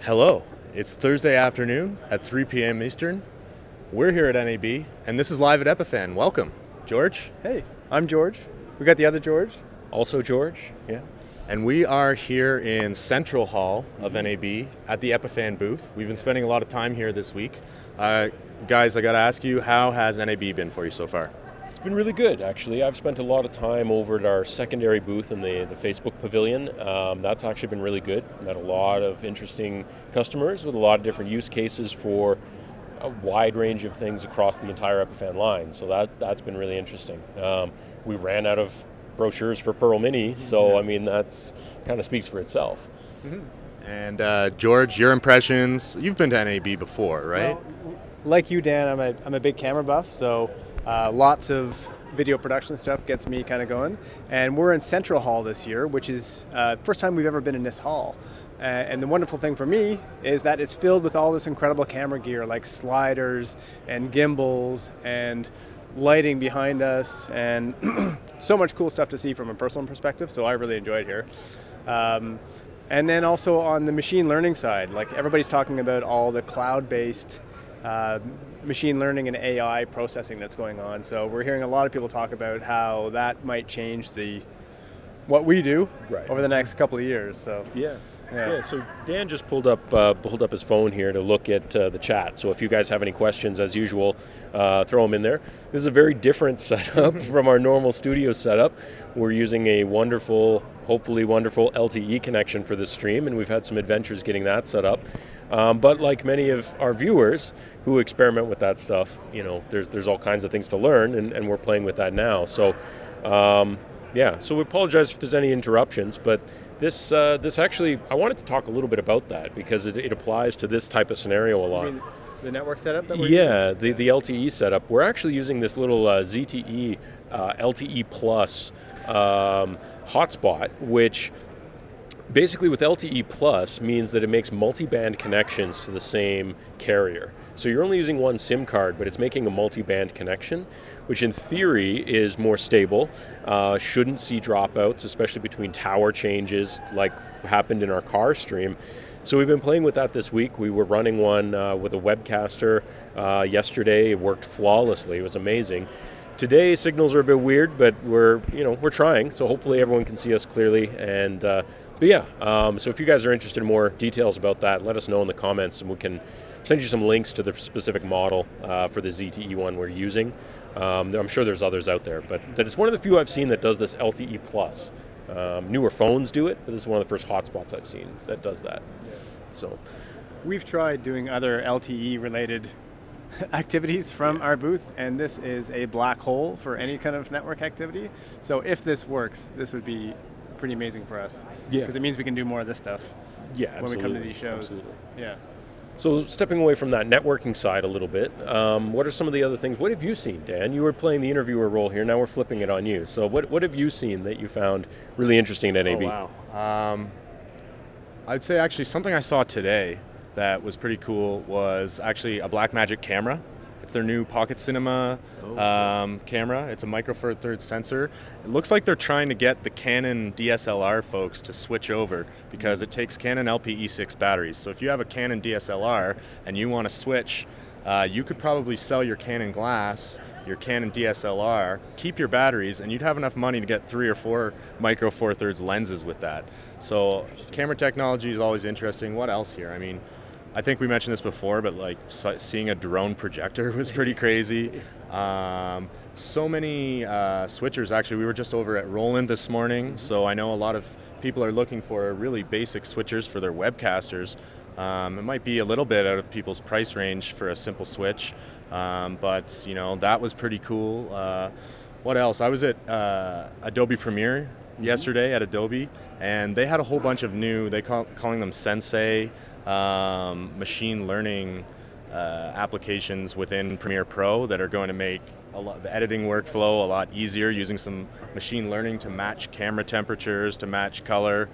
Hello, it's Thursday afternoon at 3 p.m. Eastern. We're here at NAB, and this is live at Epiphan. Welcome, George. Hey, I'm George. We got the other George. Also George, yeah. And we are here in Central Hall of NAB at the Epiphan booth. We've been spending a lot of time here this week. Guys, I gotta ask you, how has NAB been for you so far? It's been really good, actually. I've spent a lot of time over at our secondary booth in the Facebook Pavilion. That's actually been really good. Met a lot of interesting customers with a lot of different use cases for a wide range of things across the entire Epiphan line. So that's been really interesting. We ran out of brochures for Pearl Mini, so I mean that's kind of speaks for itself. And George, your impressions? You've been to NAB before, right? Well, like you, Dan, I'm a big camera buff, so lots of video production stuff gets me kind of going. And we're in Central Hall this year, which is first time we've ever been in this hall. And the wonderful thing for me is that it's filled with all this incredible camera gear, like sliders and gimbals and lighting behind us, and so much cool stuff to see from a personal perspective, so I really enjoyed here. And then also on the machine learning side, like everybody's talking about all the cloud-based machine learning and AI processing that's going on. So we're hearing a lot of people talk about how that might change what we do over the next couple of years. So Yeah, so Dan just pulled up his phone here to look at the chat. So if you guys have any questions, as usual, throw them in there. This is a very different setup from our normal studio setup. We're using a hopefully wonderful LTE connection for this stream, and we've had some adventures getting that set up. But like many of our viewers who experiment with that stuff, you know, there's all kinds of things to learn, and we're playing with that now. So yeah, so we apologize if there's any interruptions, but this actually, I wanted to talk a little bit about that because it applies to this type of scenario a lot. you mean the network setup that we're using? The LTE setup. We're actually using this little ZTE LTE Plus hotspot, which basically with LTE Plus means that it makes multi-band connections to the same carrier. So you're only using one SIM card, but it's making a multi-band connection, which in theory is more stable, shouldn't see dropouts, especially between tower changes like happened in our car stream. So we've been playing with that this week. We were running one with a webcaster yesterday. It worked flawlessly. It was amazing. Today signals are a bit weird, but we're trying, so hopefully everyone can see us clearly. And but yeah, so if you guys are interested in more details about that, let us know in the comments, and we can send you some links to the specific model for the ZTE one we're using. I'm sure there's others out there, but that is one of the few I've seen that does this LTE Plus. Newer phones do it, but this is one of the first hotspots I've seen that does that. Yeah. So We've tried doing other LTE-related activities from our booth, and this is a black hole for any kind of network activity. So if this works, this would be pretty amazing for us. Yeah. Because it means we can do more of this stuff. Yeah, when we come to these shows. Absolutely. Yeah. So stepping away from that networking side a little bit, what are some of the other things? What have you seen, Dan? You were playing the interviewer role here. Now we're flipping it on you. So what have you seen that you found really interesting at NAB? Oh, wow. I'd say actually something I saw today that was pretty cool was actually a Blackmagic camera. It's their new Pocket Cinema camera. It's a micro four thirds sensor. It looks like they're trying to get the Canon DSLR folks to switch over because it takes Canon LPE6 batteries. So if you have a Canon DSLR and you want to switch, you could probably sell your Canon glass, your Canon DSLR, keep your batteries, and you'd have enough money to get 3 or 4 micro four thirds lenses with that. So camera technology is always interesting. What else here? I mean, I think we mentioned this before, but like seeing a drone projector was pretty crazy. So many switchers. Actually, we were just over at Roland this morning, so I know a lot of people are looking for really basic switchers for their webcasters. It might be a little bit out of people's price range for a simple switch, but you know, that was pretty cool. What else? I was at Adobe Premiere yesterday at Adobe, and they had a whole bunch of new, calling them Sensei, machine learning applications within Premiere Pro that are going to make the editing workflow a lot easier, using some machine learning to match camera temperatures, to match color.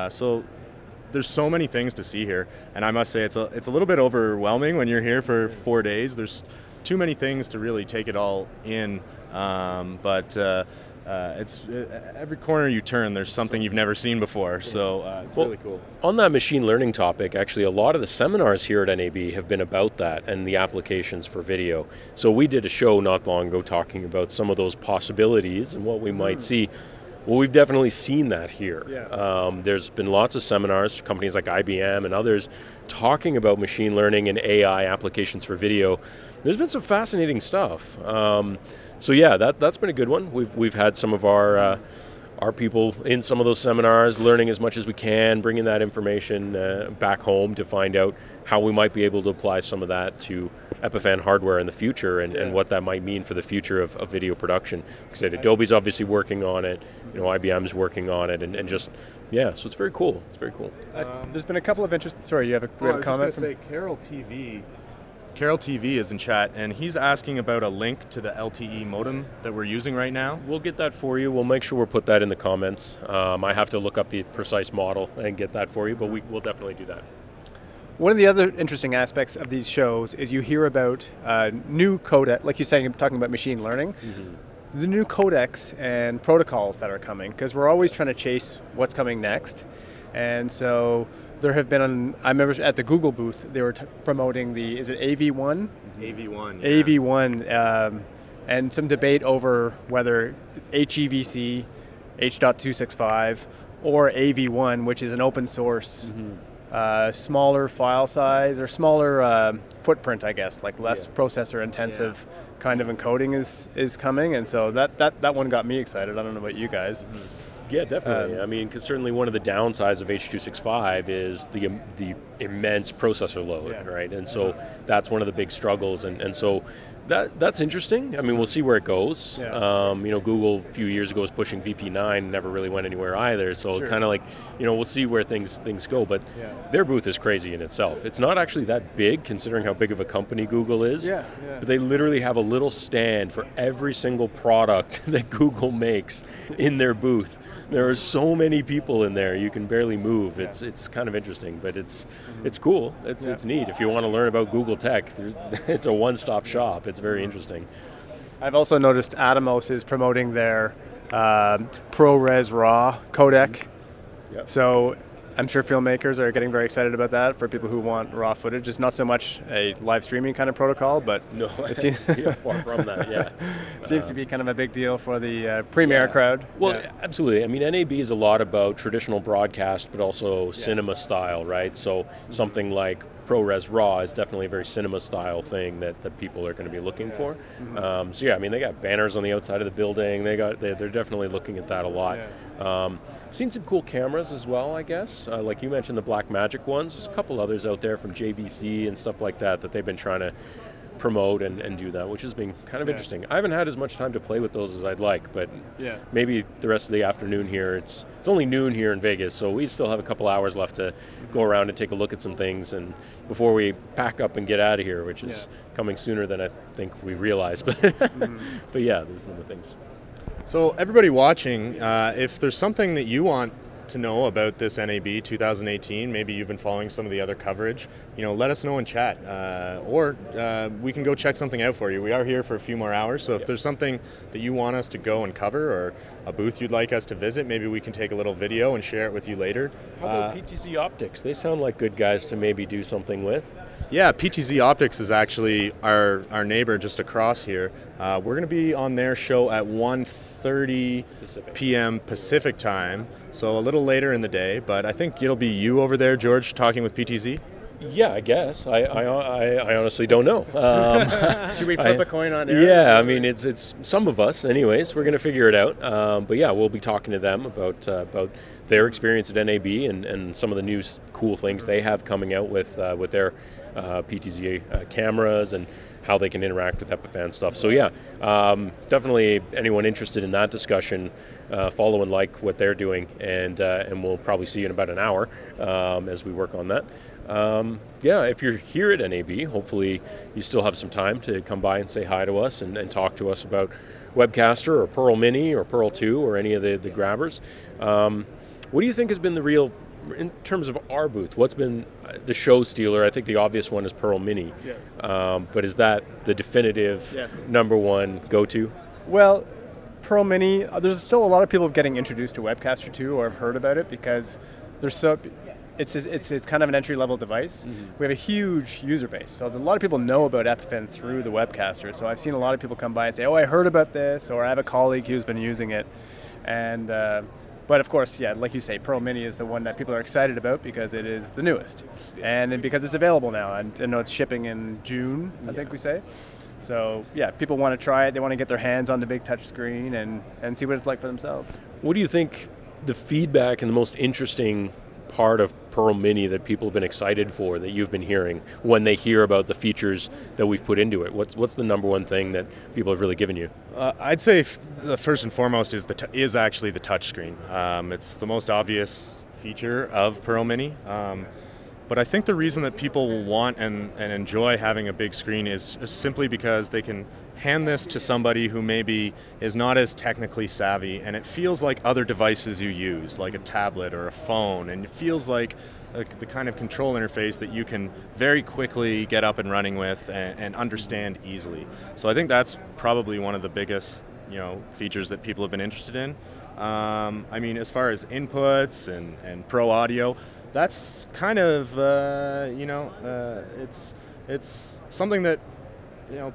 So there's so many things to see here, and I must say it's a little bit overwhelming when you're here for 4 days. There's too many things to really take it all in, but every corner you turn, there's something you've never seen before. So it's really cool. On that machine learning topic, actually, a lot of the seminars here at NAB have been about that and the applications for video. So we did a show not long ago talking about some of those possibilities and what we might see. Well, we've definitely seen that here. Yeah. There's been lots of seminars, companies like IBM and others, talking about machine learning and AI applications for video. There's been some fascinating stuff. So yeah, that's been a good one. We've had some of our people in some of those seminars learning as much as we can, bringing that information back home to find out how we might be able to apply some of that to Epiphan hardware in the future and what that might mean for the future of video production. Like I said, Adobe's obviously working on it, IBM's working on it, and just, yeah, so it's very cool. It's very cool. There's been a couple of interesting, sorry, you have a comment? Carol TV is in chat, and he's asking about a link to the LTE modem that we're using right now. We'll get that for you. We'll make sure we'll put that in the comments. I have to look up the precise model and get that for you, but we'll definitely do that. One of the other interesting aspects of these shows is you hear about new codec, like you're saying, talking about machine learning, the new codecs and protocols that are coming, because we're always trying to chase what's coming next. And so there have been, I remember at the Google booth, they were promoting is it AV1? AV1, yeah. AV1, and some debate over whether HEVC, H.265, or AV1, which is an open source, smaller file size, or smaller footprint, I guess, like less processor intensive kind of encoding is coming. And so that one got me excited. I don't know about you guys. Yeah, definitely. I mean, because certainly one of the downsides of H.265 is the immense processor load, right? And so that's one of the big struggles. And so that's interesting. I mean, we'll see where it goes. Google a few years ago was pushing VP9, never really went anywhere either. So kind of like, we'll see where things go. But their booth is crazy in itself. It's not actually that big, considering how big of a company Google is. But they literally have a little stand for every single product that Google makes in their booth. There are so many people in there, you can barely move. It's kind of interesting, but it's cool. It's neat. If you want to learn about Google tech, it's a one-stop shop. It's very interesting. I've also noticed Atomos is promoting their ProRes RAW codec. So I'm sure filmmakers are getting very excited about that for people who want raw footage. It's not so much a live streaming kind of protocol, but no, it seems far from that. Seems to be kind of a big deal for the Premiere crowd. Well, absolutely. I mean, NAB is a lot about traditional broadcast, but also cinema style, right? So something like ProRes RAW is definitely a very cinema style thing that people are going to be looking for. So yeah, I mean, they got banners on the outside of the building. They're definitely looking at that a lot. Seen some cool cameras as well, I guess. Like you mentioned, the Blackmagic ones. There's a couple others out there from JVC and stuff like that they've been trying to promote and do that, which has been kind of interesting. I haven't had as much time to play with those as I'd like, but maybe the rest of the afternoon here. It's only noon here in Vegas, so we still have a couple hours left to go around and take a look at some things, and before we pack up and get out of here, which is coming sooner than I think we realize. But but yeah, there's other things. So everybody watching, if there's something that you want to know about this NAB 2018, maybe you've been following some of the other coverage, let us know in chat, or we can go check something out for you. We are here for a few more hours, so if there's something that you want us to go and cover, or a booth you'd like us to visit, maybe we can take a little video and share it with you later. How about PTZ Optics? They sound like good guys to maybe do something with. Yeah, PTZ Optics is actually our neighbor just across here. We're going to be on their show at 1:30 p.m. Pacific time, so a little later in the day, but I think it'll be you over there, George, talking with PTZ? Yeah, I guess. I honestly don't know. Should we flip a coin on air? Yeah, I mean, it's some of us anyways. We're going to figure it out. But yeah, we'll be talking to them about their experience at NAB and some of the new cool things they have coming out with their PTZ cameras and how they can interact with Epiphan stuff. So yeah, definitely anyone interested in that discussion, follow and like what they're doing, and we'll probably see you in about an hour as we work on that. Yeah, if you're here at NAB, hopefully you still have some time to come by and say hi to us and talk to us about Webcaster or Pearl Mini or Pearl 2 or any of the grabbers. What do you think has been the real, in terms of our booth, what's been the show stealer? I think the obvious one is Pearl Mini. But is that the definitive number one go-to? Well, Pearl Mini, there's still a lot of people getting introduced to Webcaster 2 or have heard about it because it's kind of an entry-level device. We have a huge user base, so a lot of people know about Epiphan through the Webcaster. So I've seen a lot of people come by and say, "Oh, I heard about this," or "I have a colleague who's been using it." And but of course, yeah, like you say, Pearl Mini is the one that people are excited about because it is the newest, and because it's available now. And I know it's shipping in June, I think we say. So yeah, people want to try it. They want to get their hands on the big touch screen and see what it's like for themselves. What do you think the feedback and the most interesting part of Pearl Mini that people have been excited for, that you've been hearing when they hear about the features that we've put into it? What's the number one thing that people have really given you? I'd say the first and foremost is actually the touchscreen. It's the most obvious feature of Pearl Mini. But I think the reason that people will want and enjoy having a big screen is just simply because they can hand this to somebody who maybe is not as technically savvy, and it feels like other devices you use, like a tablet or a phone, and it feels like the kind of control interface that you can very quickly get up and running with and understand easily. So I think that's probably one of the biggest features that people have been interested in. I mean, as far as inputs and pro audio, that's kind of it's something that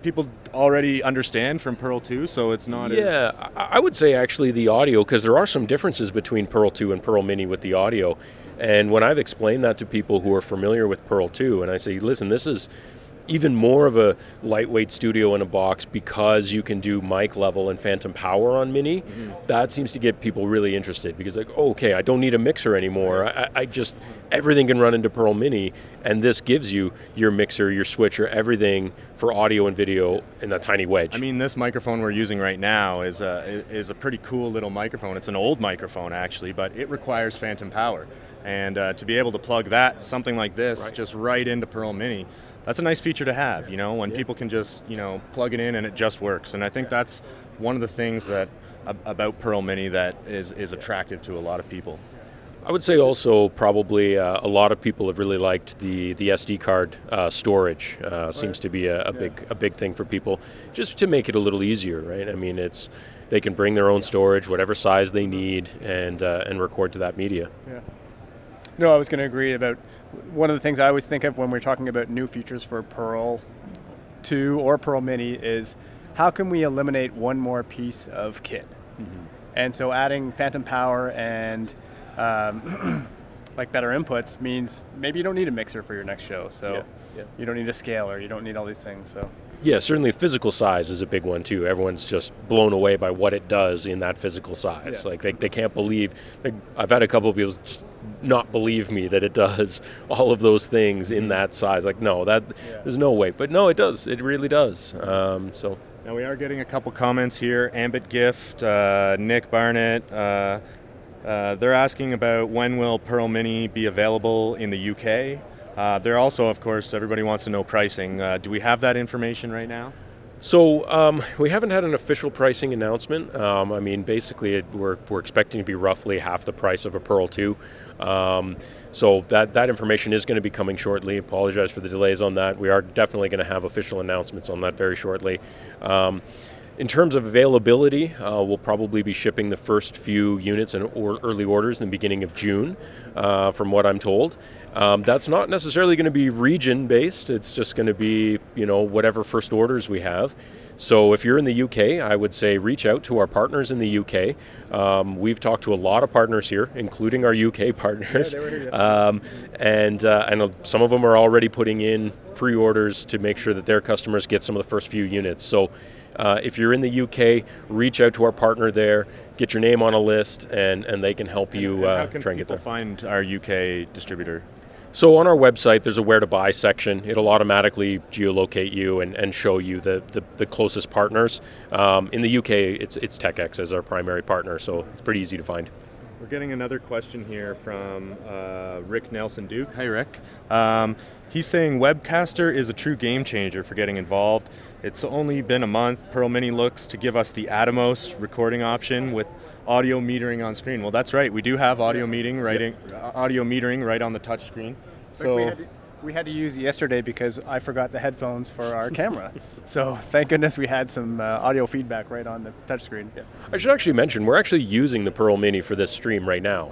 people already understand from Pearl 2, so it's not. Yeah, I would say actually the audio, because there are some differences between Pearl 2 and Pearl Mini with the audio. And when I've explained that to people who are familiar with Pearl 2, and I say, listen, this is even more of a lightweight studio in a box because you can do mic level and phantom power on Mini, that seems to get people really interested because like, oh, okay, I don't need a mixer anymore. I just, everything can run into Pearl Mini, and this gives you your mixer, your switcher, everything for audio and video in a tiny wedge. I mean, this microphone we're using right now is a pretty cool little microphone. It's an old microphone actually, but it requires phantom power. And to be able to plug something like this just right into Pearl Mini, that's a nice feature to have, when people can just, plug it in and it just works. And I think that's one of the things that about Pearl Mini that is attractive to a lot of people. I would say also probably a lot of people have really liked the SD card storage. Seems to be a big thing for people, just to make it a little easier, right? I mean, they can bring their own storage, whatever size they need, and record to that media. Yeah. No, I was going to agree about one of the things I always think of when we're talking about new features for Pearl 2 or Pearl Mini is how can we eliminate one more piece of kit? And so adding phantom power and like better inputs means maybe you don't need a mixer for your next show. So you don't need a scaler, you don't need all these things. So. Yeah, certainly physical size is a big one too. Everyone's just blown away by what it does in that physical size. Yeah. Like they can't believe, I've had a couple of people just not believe me that it does all of those things in that size. Like, no, there's no way. But no, it does. It really does. So now we are getting a couple comments here. Ambit Gift, Nick Barnett, they're asking about when will Pearl Mini be available in the UK. They're also, of course, everybody wants to know pricing. Do we have that information right now? So we haven't had an official pricing announcement. I mean, basically, we're expecting to be roughly half the price of a Pearl 2. So that information is going to be coming shortly. Apologize for the delays on that. We are definitely going to have official announcements on that very shortly. In terms of availability, we'll probably be shipping the first few units and early orders in the beginning of June, from what I'm told. That's not necessarily going to be region-based. It's just going to be, whatever first orders we have. So if you're in the UK, I would say reach out to our partners in the UK. We've talked to a lot of partners here, including our UK partners. Yeah, they were here, and I know some of them are already putting in pre-orders to make sure that their customers get some of the first few units. So if you're in the UK, reach out to our partner there, get your name on a list, and they can help you how can try and get there. Find our UK distributor? So on our website, there's a where to buy section. It'll automatically geolocate you and show you the closest partners. In the UK, it's TechX as our primary partner, so it's pretty easy to find. We're getting another question here from Rick Nelson Duke. Hi, Rick. He's saying Webcaster is a true game changer for getting involved. It's only been a month. Pearl Mini looks to give us the Atomos recording option with audio metering on screen. Well, that's right. We do have audio metering right on the touch screen. So We had to use it yesterday because I forgot the headphones for our camera. So thank goodness we had some audio feedback right on the touchscreen. Yeah. I should actually mention, we're actually using the Pearl Mini for this stream right now.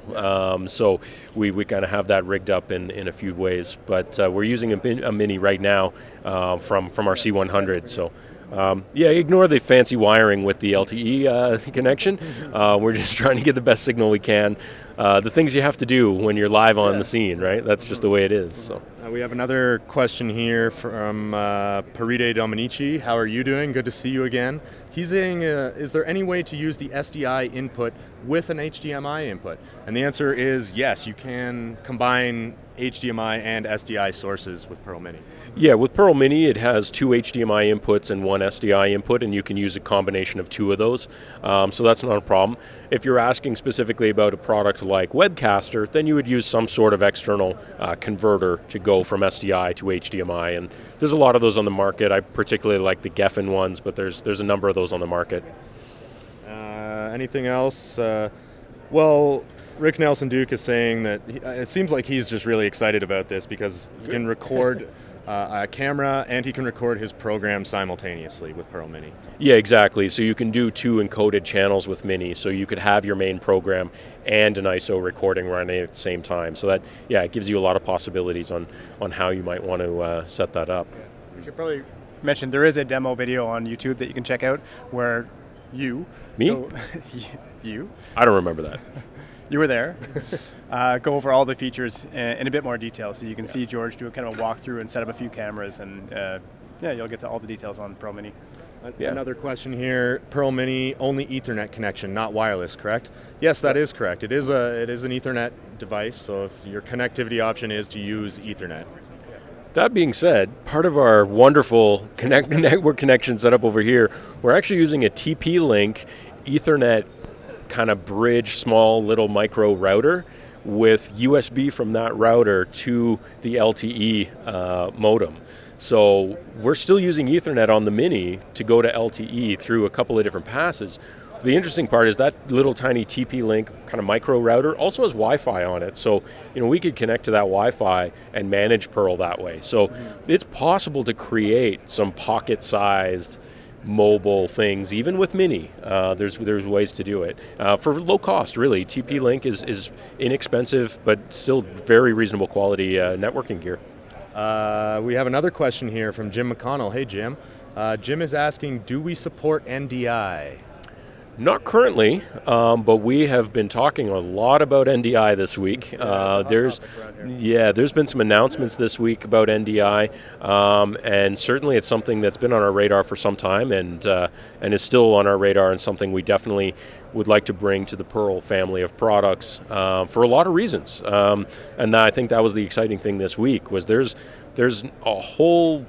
So we kind of have that rigged up in a few ways. But we're using a Mini right now from our C100. So yeah, ignore the fancy wiring with the LTE connection. We're just trying to get the best signal we can. The things you have to do when you're live on the scene, right? That's just the way it is. So. We have another question here from Paride Dominici. How are you doing? Good to see you again. He's saying, is there any way to use the SDI input with an HDMI input? And the answer is yes, you can combine HDMI and SDI sources with Pearl Mini. Yeah, with Pearl Mini, it has 2 HDMI inputs and 1 SDI input, and you can use a combination of 2 of those. So that's not a problem. If you're asking specifically about a product like Webcaster, then you would use some sort of external converter to go from SDI to HDMI, and there's a lot of those on the market. I particularly like the Geffen ones, but there's a number of those on the market. Anything else? Well, Rick Nelson Duke is saying that it seems like he's just really excited about this because he can record a camera and he can record his program simultaneously with Pearl Mini. Yeah, exactly. So you can do 2 encoded channels with Mini. So you could have your main program and an ISO recording running at the same time. So that, yeah, it gives you a lot of possibilities on how you might want to set that up. Yeah. We should probably mention there is a demo video on YouTube that you can check out where you... Me? You? I don't remember that. You were there. Go over all the features in a bit more detail, so you can see George do a kind of a walkthrough and set up a few cameras, and yeah, you'll get to all the details on Pearl Mini. Yeah. Another question here: Pearl Mini only Ethernet connection, not wireless, correct? Yes, that is correct. It is an Ethernet device, so if your connectivity option is to use Ethernet. That being said, part of our wonderful network connection setup over here, we're actually using a TP-Link Ethernet kind of bridge, small little micro router with USB from that router to the LTE modem. So we're still using Ethernet on the Mini to go to LTE through a couple of different passes. The interesting part is that little tiny TP-Link kind of micro router also has Wi-Fi on it. So, you know, we could connect to that Wi-Fi and manage Pearl that way. So it's possible to create some pocket-sized mobile things, even with Mini. There's ways to do it. For low cost, really. TP-Link is inexpensive, but still very reasonable quality networking gear. We have another question here from Jim McConnell. Hey, Jim. Jim is asking, do we support NDI? Not currently, but we have been talking a lot about NDI this week. There's been some announcements this week about NDI, and certainly it's something that's been on our radar for some time, and is still on our radar, and something we definitely would like to bring to the Pearl family of products for a lot of reasons. And I think that was the exciting thing this week, was there's a whole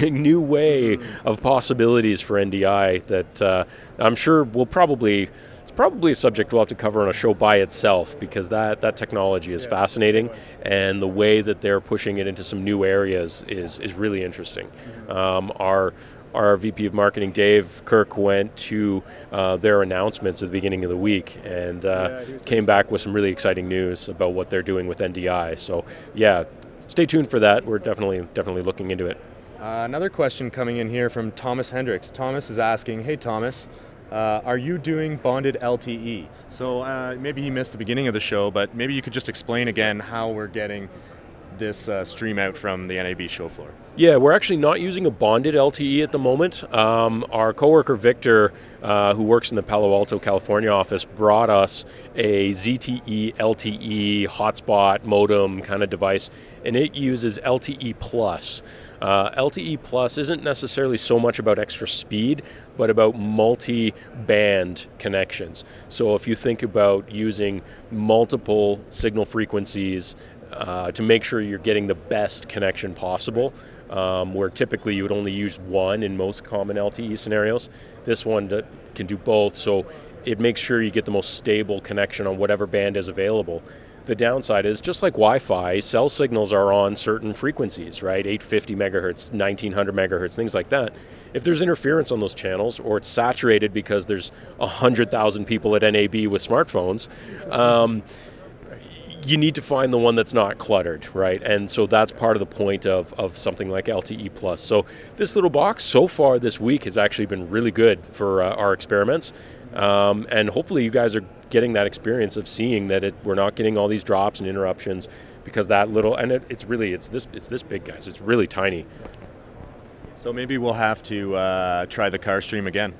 new way of possibilities for NDI that I'm sure it's probably a subject we'll have to cover on a show by itself, because that technology is fascinating, and the way that they're pushing it into some new areas is really interesting. Our VP of Marketing, Dave Kirk, went to their announcements at the beginning of the week and came back with some really exciting news about what they're doing with NDI. So yeah, stay tuned for that. We're definitely looking into it. Another question coming in here from Thomas Hendricks. Thomas is asking, hey Thomas, are you doing bonded LTE? So maybe he missed the beginning of the show, but maybe you could just explain again how we're getting this stream out from the NAB show floor. Yeah, we're actually not using a bonded LTE at the moment. Our coworker Victor, who works in the Palo Alto, California office, brought us a ZTE LTE hotspot modem kind of device, and it uses LTE Plus. LTE Plus isn't necessarily so much about extra speed, but about multi-band connections. So if you think about using multiple signal frequencies to make sure you're getting the best connection possible, where typically you would only use one in most common LTE scenarios, this one can do both, so it makes sure you get the most stable connection on whatever band is available. The downside is, just like Wi-Fi, cell signals are on certain frequencies, right? 850 megahertz, 1900 megahertz, things like that. If there's interference on those channels, or it's saturated because there's 100,000 people at NAB with smartphones, you need to find the one that's not cluttered, right? And so that's part of the point of something like LTE Plus. So this little box so far this week has actually been really good for our experiments. And hopefully you guys are getting that experience of seeing that we're not getting all these drops and interruptions, because that little, and it's this big, guys. It's really tiny. So maybe we'll have to try the car stream again.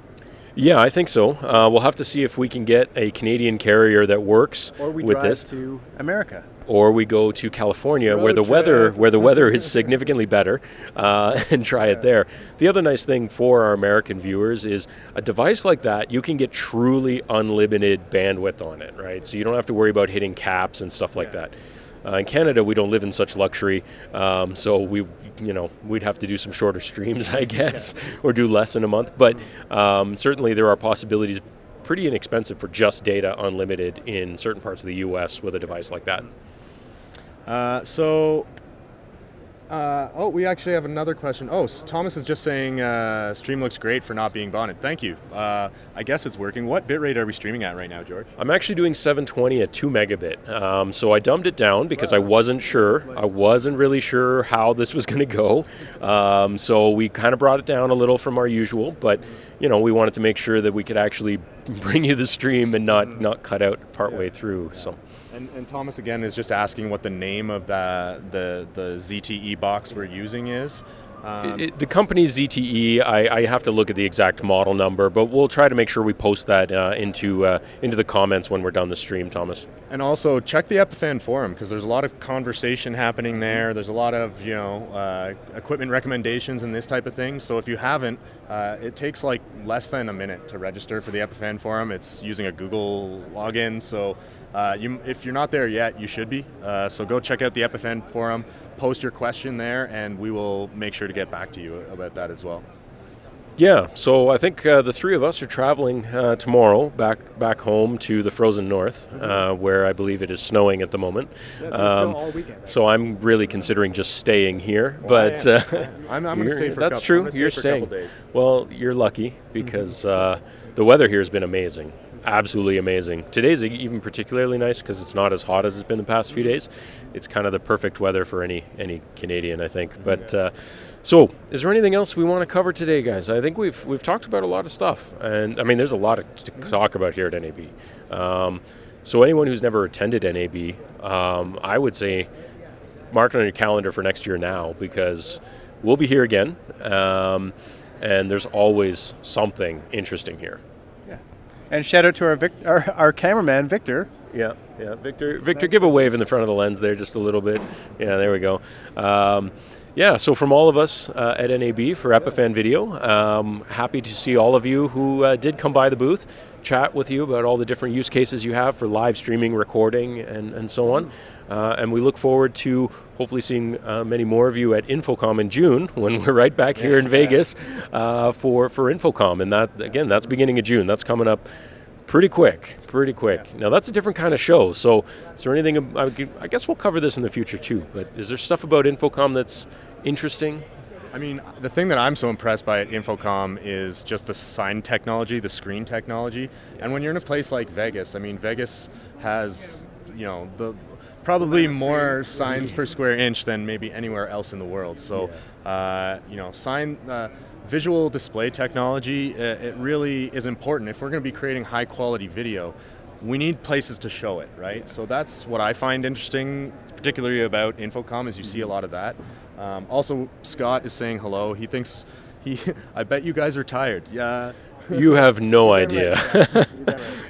Yeah, I think so. We'll have to see if we can get a Canadian carrier that works or we with drive this. to America. Or we go to California, where the weather is significantly better, and try it there. The other nice thing for our American viewers is a device like that, you can get truly unlimited bandwidth on it, right? So you don't have to worry about hitting caps and stuff like that. In Canada, we don't live in such luxury, so we'd have to do some shorter streams, I guess, or do less in a month. But certainly there are possibilities, pretty inexpensive for just data unlimited in certain parts of the U.S. with a device like that. We actually have another question. Thomas is just saying stream looks great for not being bonded. Thank you. I guess it's working. What bitrate are we streaming at right now, George? I'm actually doing 720 at 2 megabit. So I dumbed it down because I wasn't sure. I wasn't really sure how this was going to go. So we kind of brought it down a little from our usual, but we wanted to make sure that we could actually bring you the stream and not cut out partway through. So. And Thomas again is just asking what the name of the ZTE box we're using is. The company's ZTE, I have to look at the exact model number, but we'll try to make sure we post that into the comments when we're done the stream, Thomas. And also check the Epiphan forum, because there's a lot of conversation happening there. There's a lot of equipment recommendations and this type of thing. So if you haven't, it takes like less than a minute to register for the Epiphan forum. It's using a Google login, so if you're not there yet, you should be. So go check out the Epiphan forum, post your question there, and we will make sure to get back to you about that as well. Yeah, so I think the three of us are traveling tomorrow back home to the frozen north, where I believe it is snowing at the moment. Yeah, it's snow all weekend. So I'm really considering just staying here. But I'm going to stay for that's true. You're staying. Well, you're lucky because the weather here has been amazing. Absolutely amazing. Today's even particularly nice because it's not as hot as it's been the past few days. It's kind of the perfect weather for any Canadian, I think. But so, is there anything else we want to cover today, guys? I think we've talked about a lot of stuff, and I mean, there's a lot to talk about here at NAB. So anyone who's never attended NAB, I would say mark it on your calendar for next year now, because we'll be here again, and there's always something interesting here. And shout out to our cameraman, Victor. Yeah, Victor, give a wave in the front of the lens there just a little bit. Yeah, there we go. Yeah, so from all of us at NAB for Epiphan Video, happy to see all of you who did come by the booth, chat with you about all the different use cases you have for live streaming, recording, and so on. And we look forward to hopefully seeing many more of you at InfoComm in June, when we're right back here in Vegas for InfoComm. And that, again, that's beginning of June. That's coming up pretty quick. Now, that's a different kind of show. So is there anything, I guess we'll cover this in the future too, but is there stuff about InfoComm that's interesting? I mean, the thing that I'm so impressed by at InfoComm is just the sign technology, the screen technology. And when you're in a place like Vegas, I mean, Vegas has, probably more signs per square inch than maybe anywhere else in the world. So, visual display technology, it really is important. If we're going to be creating high quality video, we need places to show it, right? So that's what I find interesting, particularly about InfoComm, is you see a lot of that. Also, Scott is saying hello. He thinks, I bet you guys are tired. Yeah. You have no idea.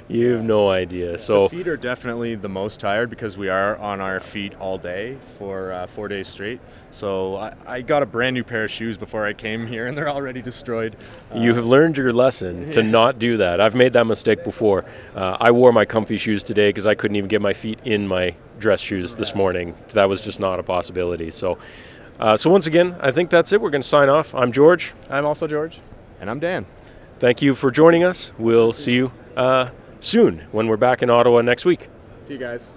You have no idea. So the feet are definitely the most tired because we are on our feet all day for 4 days straight. So I got a brand new pair of shoes before I came here, and they're already destroyed. You have learned your lesson to not do that. I've made that mistake before. I wore my comfy shoes today because I couldn't even get my feet in my dress shoes this morning. That was just not a possibility. So once again, I think that's it. We're going to sign off. I'm George. I'm also George. And I'm Dan. Thank you for joining us. We'll see you soon when we're back in Ottawa next week. See you guys.